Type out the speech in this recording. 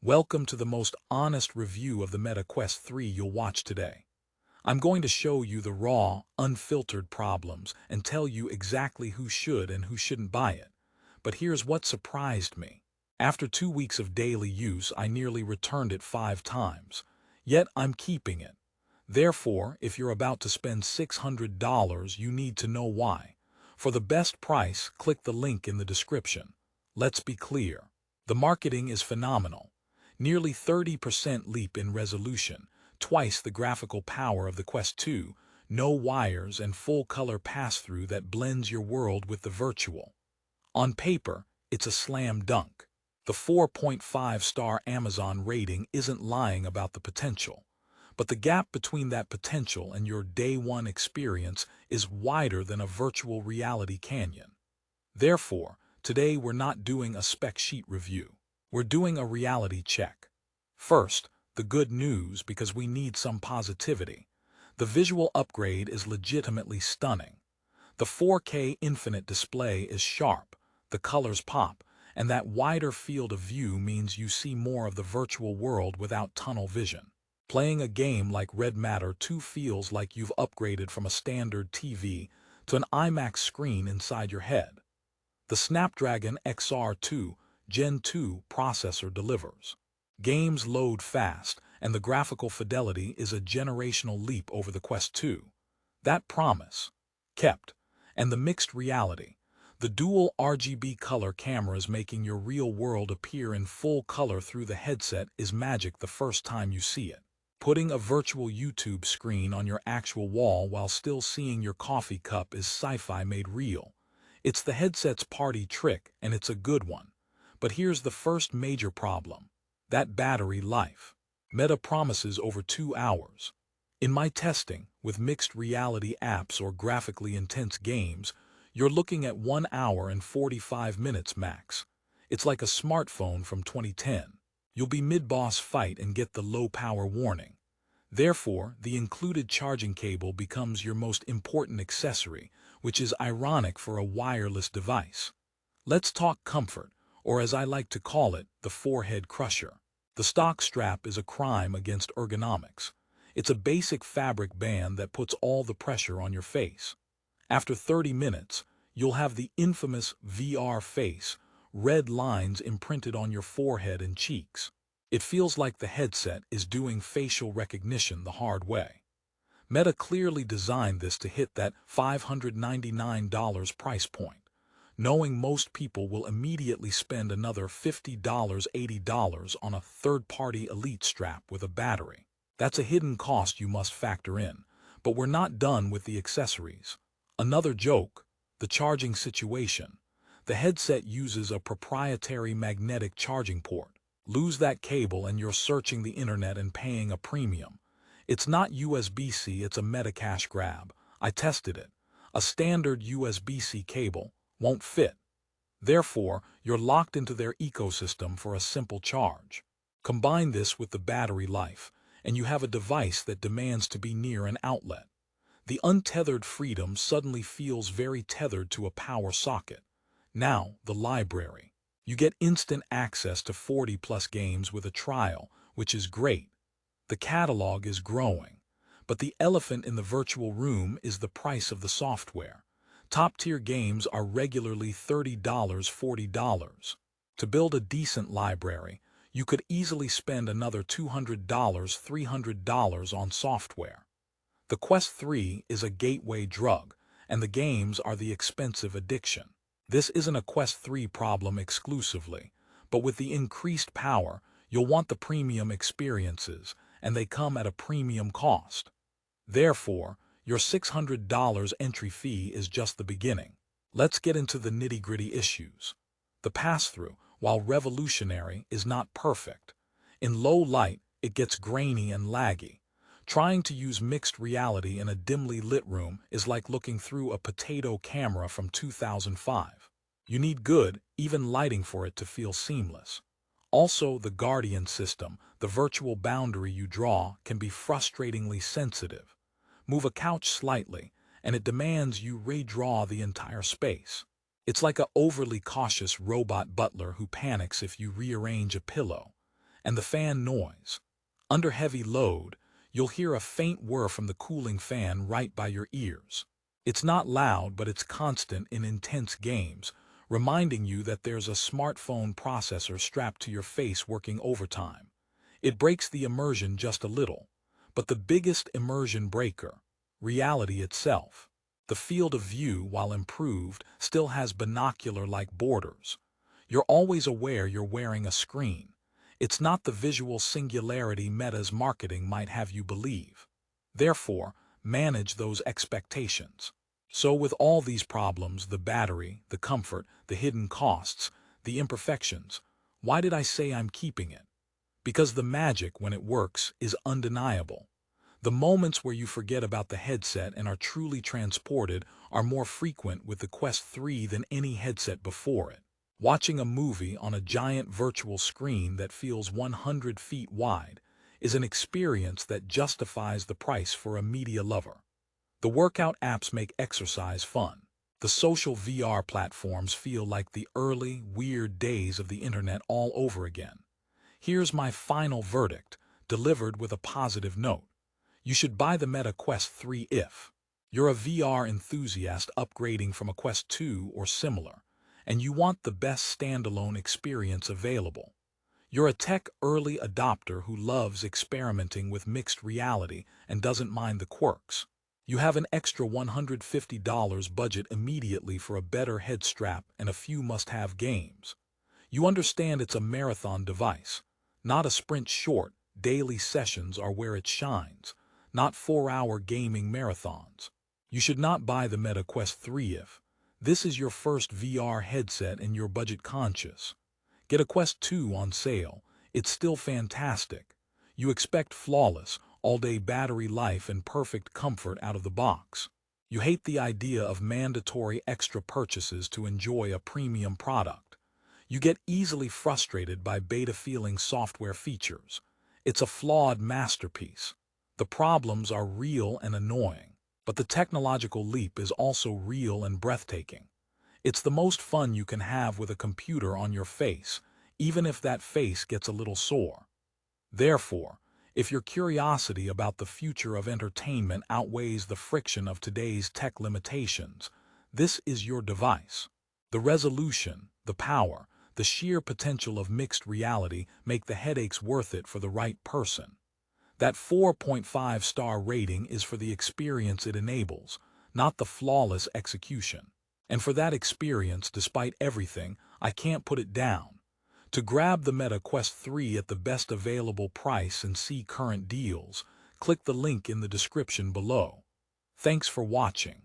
Welcome to the most honest review of the Meta Quest 3 you'll watch today. I'm going to show you the raw, unfiltered problems and tell you exactly who should and who shouldn't buy it. But here's what surprised me. After 2 weeks of daily use, I nearly returned it 5 times. Yet I'm keeping it. Therefore, if you're about to spend $600, you need to know why. For the best price, click the link in the description. Let's be clear. The marketing is phenomenal. Nearly 30% leap in resolution, twice the graphical power of the Quest 2, no wires and full-color pass-through that blends your world with the virtual. On paper, it's a slam dunk. The 4.5-star Amazon rating isn't lying about the potential. But the gap between that potential and your day-one experience is wider than a virtual reality canyon. Therefore, today we're not doing a spec sheet review. We're doing a reality check. First, the good news, because we need some positivity. The visual upgrade is legitimately stunning. The 4K infinite display is sharp, the colors pop, and that wider field of view means you see more of the virtual world without tunnel vision. Playing a game like Red Matter 2 feels like you've upgraded from a standard TV to an IMAX screen inside your head. The Snapdragon XR2 Gen 2 processor delivers. Games load fast, and the graphical fidelity is a generational leap over the Quest 2. That promise kept. And the mixed reality. The dual RGB color cameras making your real world appear in full color through the headset is magic the first time you see it. Putting a virtual YouTube screen on your actual wall while still seeing your coffee cup is sci-fi made real. It's the headset's party trick, and it's a good one. But here's the first major problem. That battery life. Meta promises over 2 hours. In my testing, with mixed reality apps or graphically intense games, you're looking at 1 hour and 45 minutes max. It's like a smartphone from 2010. You'll be mid-boss fight and get the low-power warning. Therefore, the included charging cable becomes your most important accessory, which is ironic for a wireless device. Let's talk comfort, or as I like to call it, the forehead crusher. The stock strap is a crime against ergonomics. It's a basic fabric band that puts all the pressure on your face. After 30 minutes, you'll have the infamous VR face, red lines imprinted on your forehead and cheeks. It feels like the headset is doing facial recognition the hard way. Meta clearly designed this to hit that $599 price point, knowing most people will immediately spend another $50, $80 on a third-party Elite strap with a battery. That's a hidden cost you must factor in, but we're not done with the accessories. Another joke, the charging situation. The headset uses a proprietary magnetic charging port. Lose that cable and you're searching the internet and paying a premium. It's not USB-C, it's a Meta cash grab. I tested it. A standard USB-C cable won't fit. Therefore, you're locked into their ecosystem for a simple charge. Combine this with the battery life, and you have a device that demands to be near an outlet. The untethered freedom suddenly feels very tethered to a power socket. Now, the library. You get instant access to 40+ games with a trial, which is great. The catalog is growing. But the elephant in the virtual room is the price of the software. Top-tier games are regularly $30, $40. To build a decent library, you could easily spend another $200, $300 on software. The Quest 3 is a gateway drug, and the games are the expensive addiction. This isn't a Quest 3 problem exclusively, but with the increased power, you'll want the premium experiences, and they come at a premium cost. Therefore, your $600 entry fee is just the beginning. Let's get into the nitty-gritty issues. The pass-through, while revolutionary, is not perfect. In low light, it gets grainy and laggy. Trying to use mixed reality in a dimly lit room is like looking through a potato camera from 2005. You need good, even lighting for it to feel seamless. Also, the Guardian system, the virtual boundary you draw, can be frustratingly sensitive. Move a couch slightly, and it demands you redraw the entire space. It's like an overly cautious robot butler who panics if you rearrange a pillow. and the fan noise. Under heavy load, you'll hear a faint whir from the cooling fan right by your ears. It's not loud, but it's constant in intense games, reminding you that there's a smartphone processor strapped to your face working overtime. It breaks the immersion just a little, but the biggest immersion breaker, reality itself. The field of view, while improved, still has binocular-like borders. You're always aware you're wearing a screen. It's not the visual singularity Meta's marketing might have you believe. Therefore, manage those expectations. So with all these problems, the battery, the comfort, the hidden costs, the imperfections, why did I say I'm keeping it? Because the magic, when it works, is undeniable. The moments where you forget about the headset and are truly transported are more frequent with the Quest 3 than any headset before it. Watching a movie on a giant virtual screen that feels 100 feet wide is an experience that justifies the price for a media lover. The workout apps make exercise fun. The social VR platforms feel like the early, weird days of the internet all over again. Here's my final verdict, delivered with a positive note. You should buy the Meta Quest 3 if you're a VR enthusiast upgrading from a Quest 2 or similar, and you want the best standalone experience available. You're a tech early adopter who loves experimenting with mixed reality and doesn't mind the quirks. You have an extra $150 budget immediately for a better head strap and a few must-have games. You understand it's a marathon device, not a sprint short. Daily sessions are where it shines, not 4-hour gaming marathons. You should not buy the Meta Quest 3 if this is your first VR headset and you're budget conscious. Get a Quest 2 on sale. It's still fantastic. You expect flawless, all-day battery life and perfect comfort out of the box. You hate the idea of mandatory extra purchases to enjoy a premium product. You get easily frustrated by beta-feeling software features. It's a flawed masterpiece. The problems are real and annoying, but the technological leap is also real and breathtaking. It's the most fun you can have with a computer on your face, even if that face gets a little sore. Therefore, if your curiosity about the future of entertainment outweighs the friction of today's tech limitations, this is your device. The resolution, the power, the sheer potential of mixed reality make the headaches worth it for the right person. That 4.5-star rating is for the experience it enables, not the flawless execution. And for that experience, despite everything, I can't put it down. To grab the Meta Quest 3 at the best available price and see current deals, click the link in the description below. Thanks for watching.